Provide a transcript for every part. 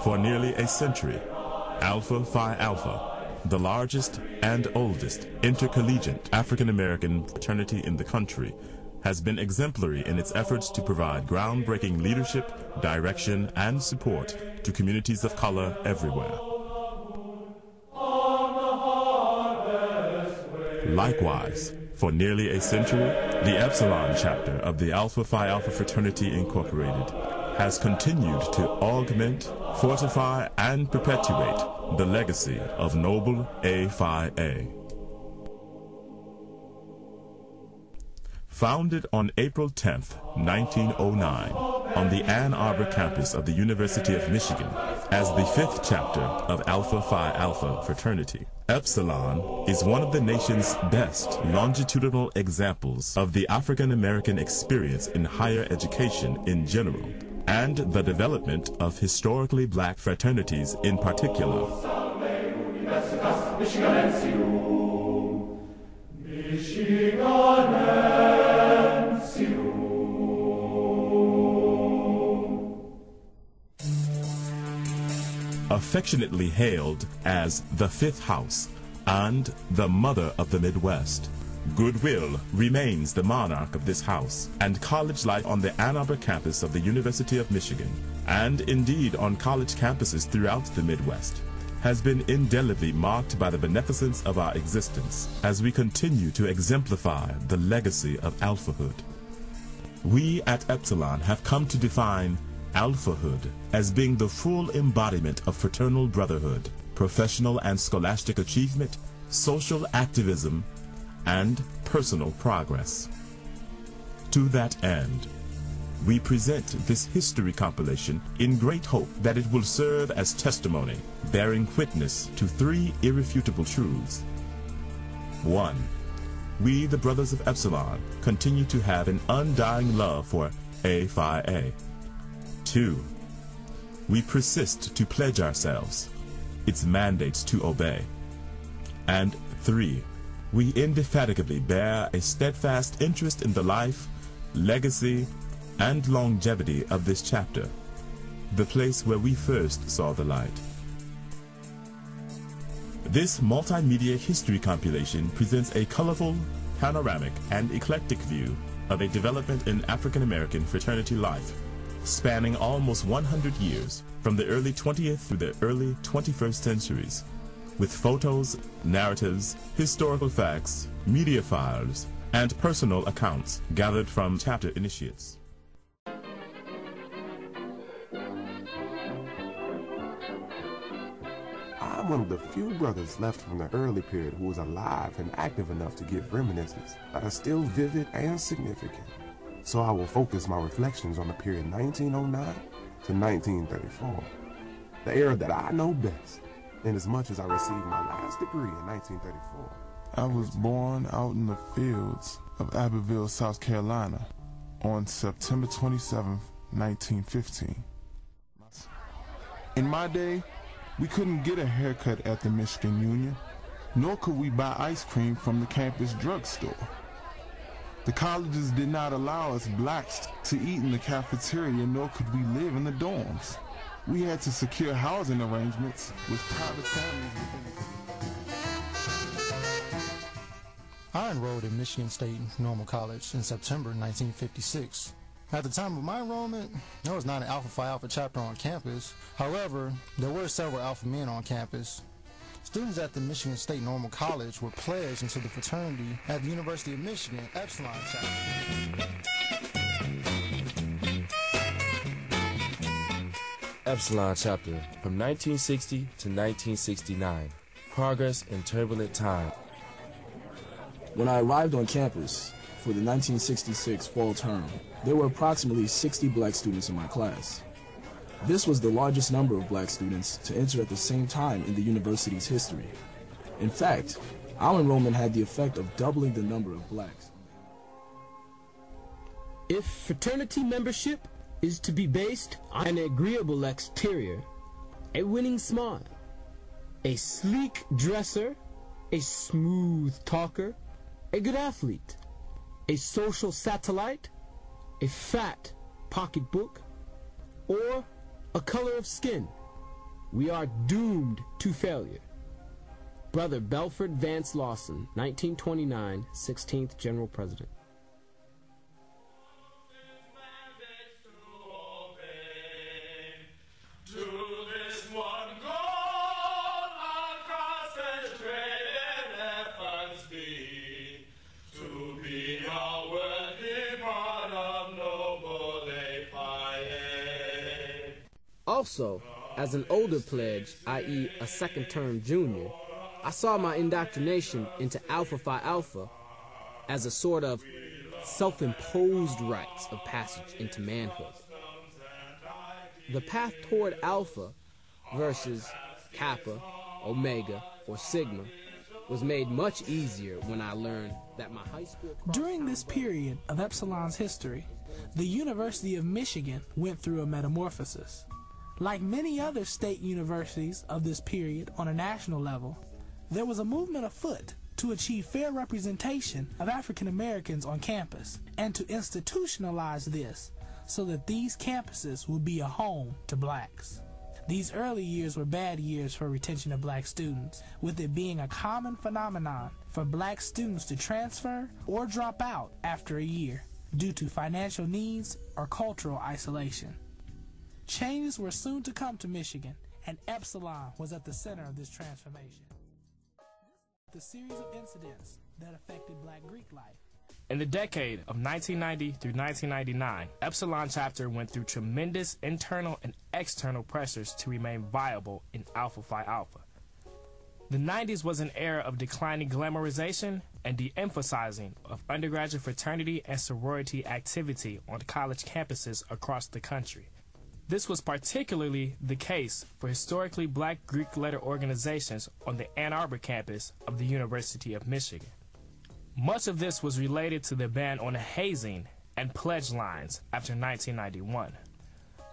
For nearly a century, Alpha Phi Alpha, the largest and oldest intercollegiate African-American fraternity in the country, has been exemplary in its efforts to provide groundbreaking leadership, direction, and support to communities of color everywhere. Likewise, for nearly a century, the Epsilon chapter of the Alpha Phi Alpha Fraternity Incorporated has continued to augment, fortify, and perpetuate the legacy of noble A Phi A. Founded on April 10, 1909, on the Ann Arbor campus of the University of Michigan as the fifth chapter of Alpha Phi Alpha Fraternity, Epsilon is one of the nation's best longitudinal examples of the African American experience in higher education in general, and the development of historically black fraternities in particular. Affectionately hailed as the Fifth House and the Mother of the Midwest, Goodwill remains the monarch of this house, and college life on the Ann Arbor campus of the University of Michigan, and indeed on college campuses throughout the Midwest, has been indelibly marked by the beneficence of our existence as we continue to exemplify the legacy of alphahood. We at Epsilon have come to define alphahood as being the full embodiment of fraternal brotherhood, professional and scholastic achievement, social activism, and personal progress. To that end, we present this history compilation in great hope that it will serve as testimony, bearing witness to three irrefutable truths. 1. We, the Brothers of Epsilon, continue to have an undying love for A Phi A. 2. We persist to pledge ourselves, its mandates to obey. And 3. We indefatigably bear a steadfast interest in the life, legacy, and longevity of this chapter, the place where we first saw the light. This multimedia history compilation presents a colorful, panoramic, and eclectic view of a development in African American fraternity life, spanning almost 100 years, from the early 20th through the early 21st centuries, with photos, narratives, historical facts, media files, and personal accounts gathered from chapter initiates. I'm one of the few brothers left from the early period who was alive and active enough to give reminiscences that are still vivid and significant. So I will focus my reflections on the period 1909 to 1934, the era that I know best, inasmuch as I received my last degree in 1934. I was born out in the fields of Abbeville, South Carolina, on September 27, 1915. In my day, we couldn't get a haircut at the Michigan Union, nor could we buy ice cream from the campus drugstore. The colleges did not allow us blacks to eat in the cafeteria, nor could we live in the dorms. We had to secure housing arrangements with private families within the I enrolled in Michigan State Normal College in September 1956. At the time of my enrollment, there was not an Alpha Phi Alpha chapter on campus. However, there were several Alpha men on campus. Students at the Michigan State Normal College were pledged into the fraternity at the University of Michigan Epsilon chapter. Epsilon Chapter from 1960 to 1969. Progress in Turbulent Time. When I arrived on campus for the 1966 fall term, there were approximately 60 black students in my class. This was the largest number of black students to enter at the same time in the university's history. In fact, our enrollment had the effect of doubling the number of blacks. If fraternity membership is to be based on an agreeable exterior, a winning smile, a sleek dresser, a smooth talker, a good athlete, a social satellite, a fat pocketbook, or a color of skin, we are doomed to failure. Brother Belford Vance Lawson, 1929, 16th General President. Also, as an older pledge, i.e. a second-term junior, I saw my indoctrination into Alpha Phi Alpha as a sort of self-imposed rites of passage into manhood. The path toward Alpha versus Kappa, Omega, or Sigma was made much easier when I learned that my high school... During this period of Epsilon's history, the University of Michigan went through a metamorphosis. Like many other state universities of this period on a national level, there was a movement afoot to achieve fair representation of African Americans on campus and to institutionalize this so that these campuses would be a home to blacks. These early years were bad years for retention of black students, with it being a common phenomenon for black students to transfer or drop out after a year due to financial needs or cultural isolation. Changes were soon to come to Michigan, and Epsilon was at the center of this transformation. The series of incidents that affected black Greek life. In the decade of 1990 through 1999, Epsilon Chapter went through tremendous internal and external pressures to remain viable in Alpha Phi Alpha. The 90s was an era of declining glamorization and de-emphasizing of undergraduate fraternity and sorority activity on college campuses across the country. This was particularly the case for historically black Greek letter organizations on the Ann Arbor campus of the University of Michigan. Much of this was related to the ban on hazing and pledge lines after 1991.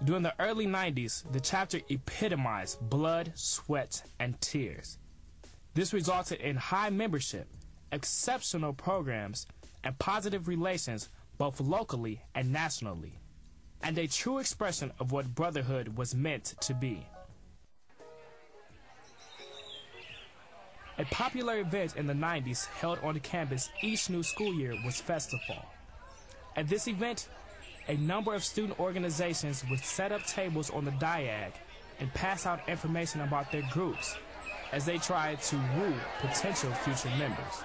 During the early 90s, the chapter epitomized blood, sweat, and tears. This resulted in high membership, exceptional programs, and positive relations both locally and nationally, and a true expression of what brotherhood was meant to be. A popular event in the 90s held on campus each new school year was Festival. At this event, a number of student organizations would set up tables on the diag and pass out information about their groups as they tried to woo potential future members.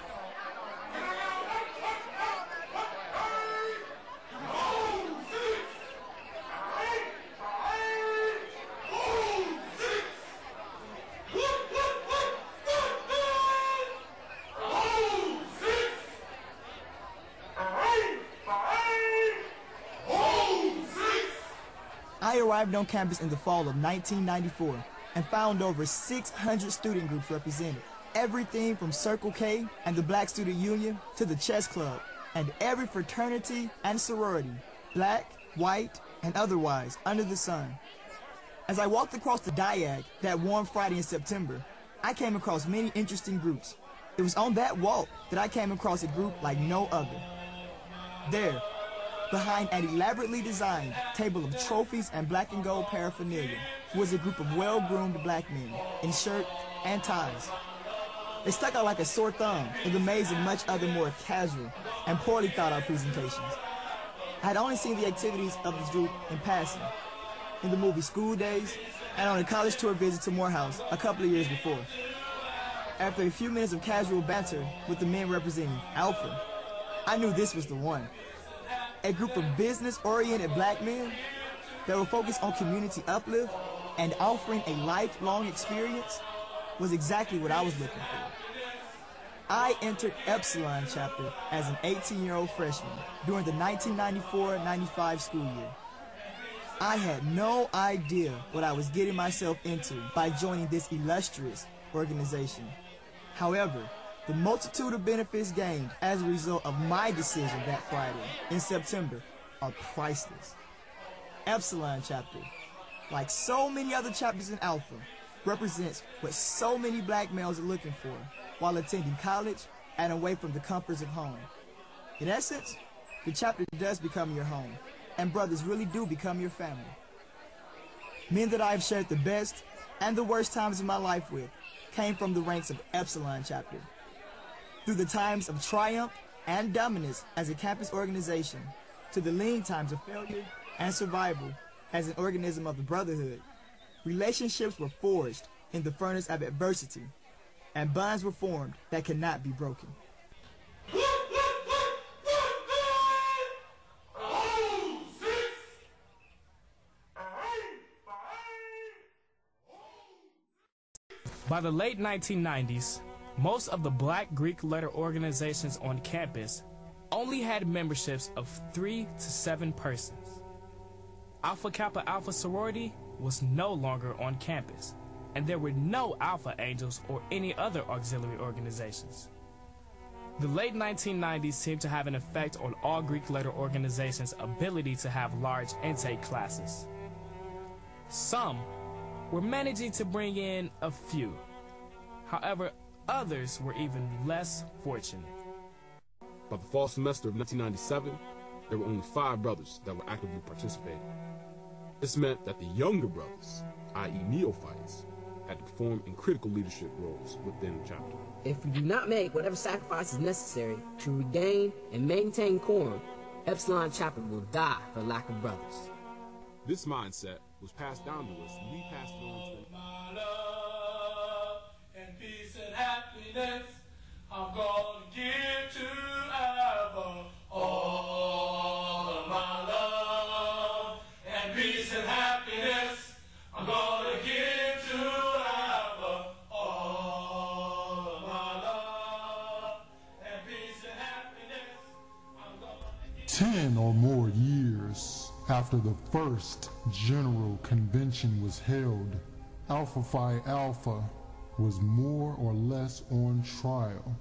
I arrived on campus in the fall of 1994 and found over 600 student groups represented. Everything from Circle K and the Black Student Union to the Chess Club, and every fraternity and sorority, black, white, and otherwise, under the sun. As I walked across the diag that warm Friday in September, I came across many interesting groups. It was on that walk that I came across a group like no other. There, behind an elaborately designed table of trophies and black and gold paraphernalia, was a group of well-groomed black men in shirt and ties. They stuck out like a sore thumb in the maze of much other more casual and poorly thought-out presentations. I had only seen the activities of this group in passing, in the movie School Days, and on a college tour visit to Morehouse a couple of years before. After a few minutes of casual banter with the men representing Alpha, I knew this was the one. A group of business-oriented black men that were focused on community uplift and offering a lifelong experience was exactly what I was looking for. I entered Epsilon chapter as an 18-year-old freshman during the 1994-95 school year. I had no idea what I was getting myself into by joining this illustrious organization. However, the multitude of benefits gained as a result of my decision that Friday in September are priceless. Epsilon chapter, like so many other chapters in Alpha, represents what so many black males are looking for while attending college and away from the comforts of home. In essence, the chapter does become your home, and brothers really do become your family. Men that I have shared the best and the worst times of my life with came from the ranks of Epsilon chapter. Through the times of triumph and dominance as a campus organization, to the lean times of failure and survival as an organism of the brotherhood, relationships were forged in the furnace of adversity, and bonds were formed that cannot be broken. By the late 1990s, most of the black Greek letter organizations on campus only had memberships of 3 to 7 persons. Alpha Kappa Alpha sorority was no longer on campus, and there were no Alpha Angels or any other auxiliary organizations. The late 1990s seemed to have an effect on all Greek letter organizations' ability to have large intake classes. Some were managing to bring in a few. However, others were even less fortunate. By the fall semester of 1997, there were only 5 brothers that were actively participating. This meant that the younger brothers, i.e. neophytes, had to perform in critical leadership roles within the chapter. If we do not make whatever sacrifice is necessary to regain and maintain quorum, Epsilon chapter will die for lack of brothers. This mindset was passed down to us, and we passed it on to them. My love and peace and happiness, I'm gonna give to Alpha all of my love and peace and happiness. I'm gonna give to Alpha all of my love and peace and happiness. I'm gonna 10 or more years after the first General Convention was held, Alpha Phi Alpha was more or less on trial.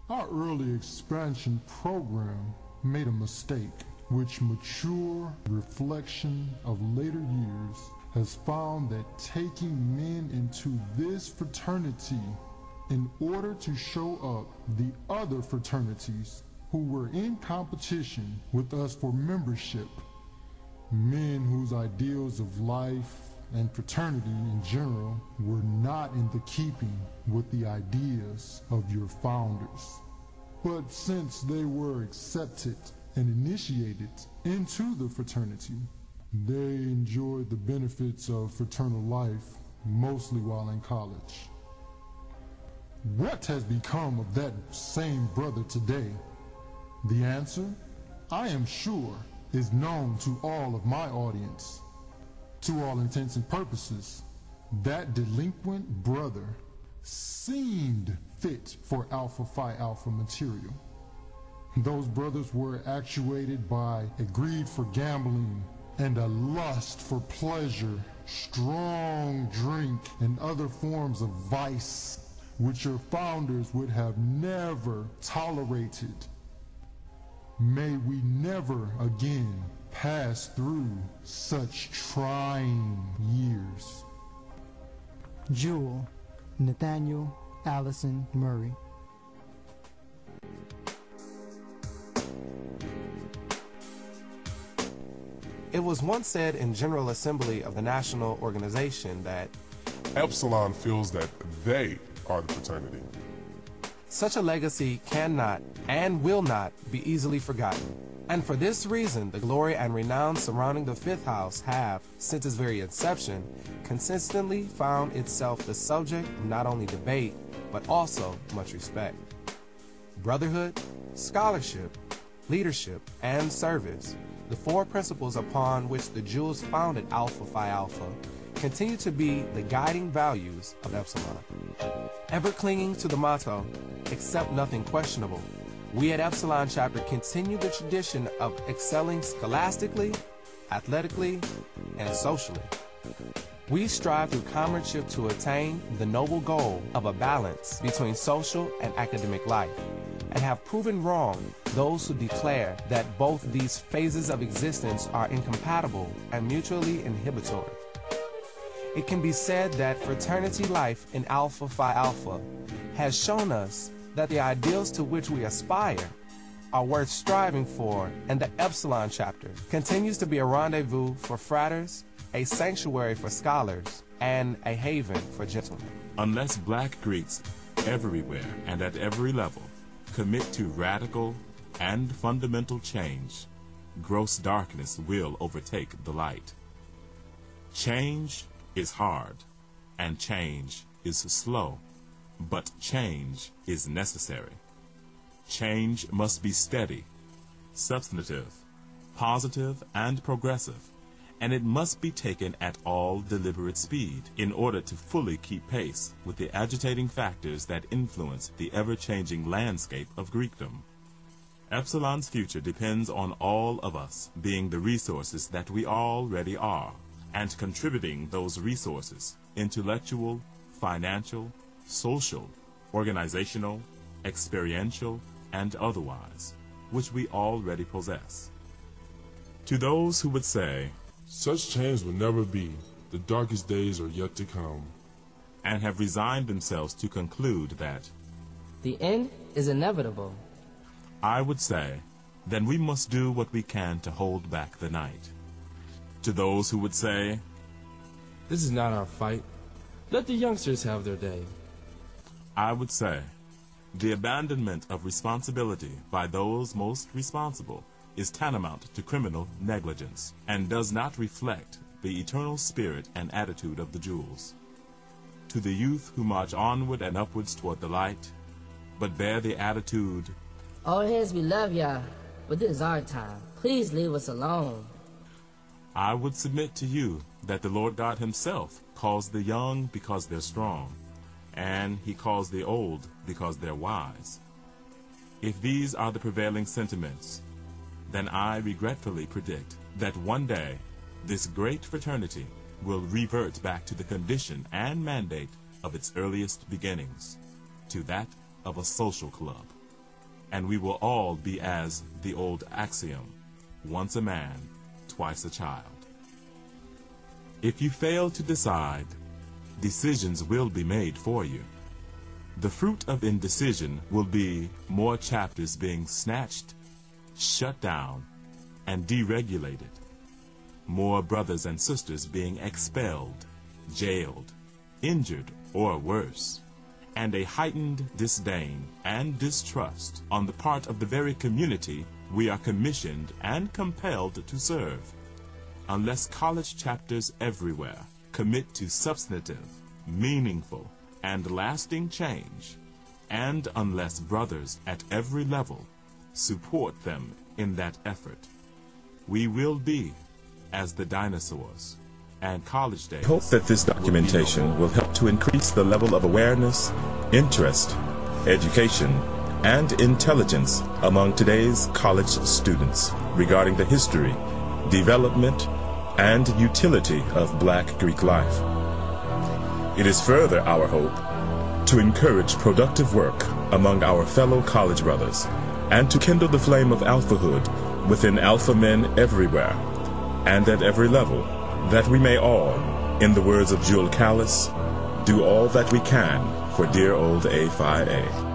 Our early expansion program made a mistake, which mature reflection of later years has found that taking men into this fraternity in order to show up the other fraternities who were in competition with us for membership, men whose ideals of life and fraternity in general were not in the keeping with the ideas of your founders. But since they were accepted and initiated into the fraternity, they enjoyed the benefits of fraternal life mostly while in college. What has become of that same brother today? The answer, I am sure, is known to all of my audience. To all intents and purposes, that delinquent brother seemed fit for Alpha Phi Alpha material. Those brothers were actuated by a greed for gambling and a lust for pleasure, strong drink, and other forms of vice, which your founders would have never tolerated. May we never again pass through such trying years. Jewel, Nathaniel Allison Murray. It was once said in General Assembly of the National Organization that Epsilon feels that they are the fraternity. Such a legacy cannot and will not be easily forgotten. And for this reason, the glory and renown surrounding the Fifth House have, since its very inception, consistently found itself the subject of not only debate, but also much respect. Brotherhood, scholarship, leadership, and service, the 4 principles upon which the Jews founded Alpha Phi Alpha, continue to be the guiding values of Epsilon. Ever clinging to the motto, accept nothing questionable, we at Epsilon Chapter continue the tradition of excelling scholastically, athletically, and socially. We strive through comradeship to attain the noble goal of a balance between social and academic life, and have proven wrong those who declare that both these phases of existence are incompatible and mutually inhibitory. It can be said that fraternity life in Alpha Phi Alpha has shown us that the ideals to which we aspire are worth striving for, and the Epsilon Chapter continues to be a rendezvous for fratres, a sanctuary for scholars, and a haven for gentlemen. Unless Black Greeks everywhere and at every level commit to radical and fundamental change, gross darkness will overtake the light. Change is hard, and change is slow, but change is necessary. Change must be steady, substantive, positive, and progressive, and it must be taken at all deliberate speed in order to fully keep pace with the agitating factors that influence the ever-changing landscape of Greekdom. Epsilon's future depends on all of us being the resources that we already are, and contributing those resources, intellectual, financial, social, organizational, experiential, and otherwise, which we already possess. To those who would say, such change will never be, the darkest days are yet to come, and have resigned themselves to conclude that the end is inevitable, I would say, then we must do what we can to hold back the night. To those who would say, this is not our fight, let the youngsters have their day, I would say, the abandonment of responsibility by those most responsible is tantamount to criminal negligence, and does not reflect the eternal spirit and attitude of the jewels. To the youth who march onward and upwards toward the light, but bear the attitude, old heads, we love y'all, but this is our time. Please leave us alone. I would submit to you that the Lord God himself calls the young because they're strong, and he calls the old because they're wise. If these are the prevailing sentiments, then I regretfully predict that one day this great fraternity will revert back to the condition and mandate of its earliest beginnings, to that of a social club. And we will all be as the old axiom, once a man, twice a child. If you fail to decide, decisions will be made for you. The fruit of indecision will be more chapters being snatched, shut down, and deregulated, more brothers and sisters being expelled, jailed, injured, or worse, and a heightened disdain and distrust on the part of the very community we are commissioned and compelled to serve, unless college chapters everywhere commit to substantive, meaningful, and lasting change, and unless brothers at every level support them in that effort. We will be as the dinosaurs, and college days. I hope that this documentation will help to increase the level of awareness, interest, education, and intelligence among today's college students regarding the history, development, and utility of Black Greek life. It is further our hope to encourage productive work among our fellow college brothers, and to kindle the flame of alphahood within alpha men everywhere and at every level, that we may all, in the words of Jewel Callis, do all that we can for dear old A Phi A.